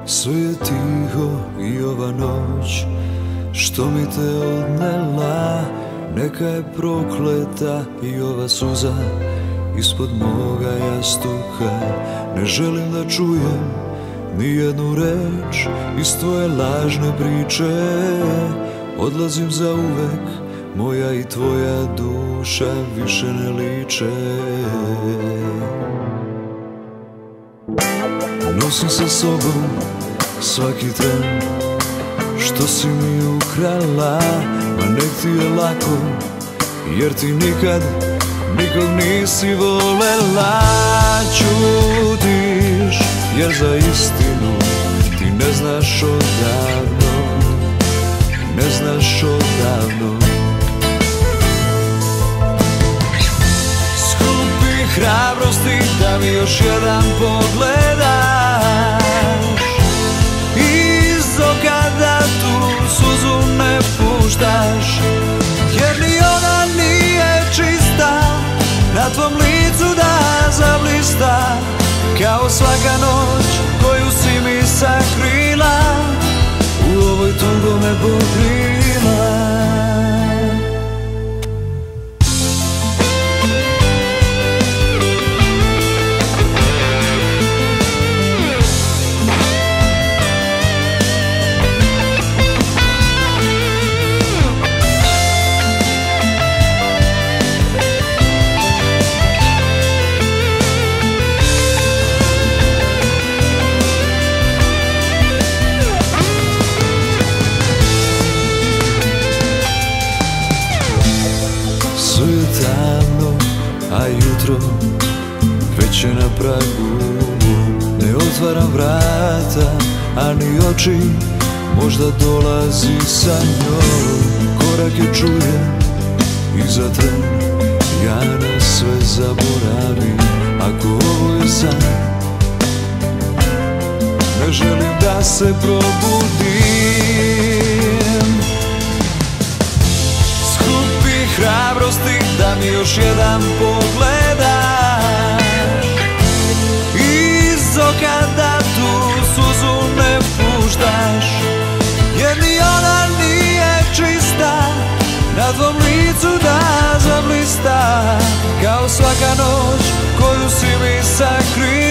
Sve je tiho i ova noć što mi te odnela, neka je prokleta i ova suza ispod moga jastuka. Ne želim da čujem ni jednu reč iz tvoje lažne priče. Odlazim za uvek, moja i tvoja duša više ne liče. Nosim sa sobom svaki tren što si mi ukrala, ma nek ti je lako, jer ti nikad nikog nisi volela. Ćutiš, jer za istinu ti ne znaš odavno, ne znaš odavno. Skupi hrabrosti da mi još jedan pogledaš iz oka, da tu suzu ne puštaš, jer ni ona nije čista, na tvom licu da zablista kao svaka noć koju si mi sakrila, u ovoj tugo me pokrila. Sve je tamno, a jutro već je na pragu. Ne otvaram vrata, a ni oči, možda dolazi sa njom. Korake čujem iza tren, ja na sve zaboravim. Ako ovo je san, ne želim da se probudim. Hrabrosti da mi još jedan pogledaš iz oka, da tu suzu ne puštaš, jer ni ona nije čista, na tvom licu da zablista kao svaka noć koju si mi sakrila.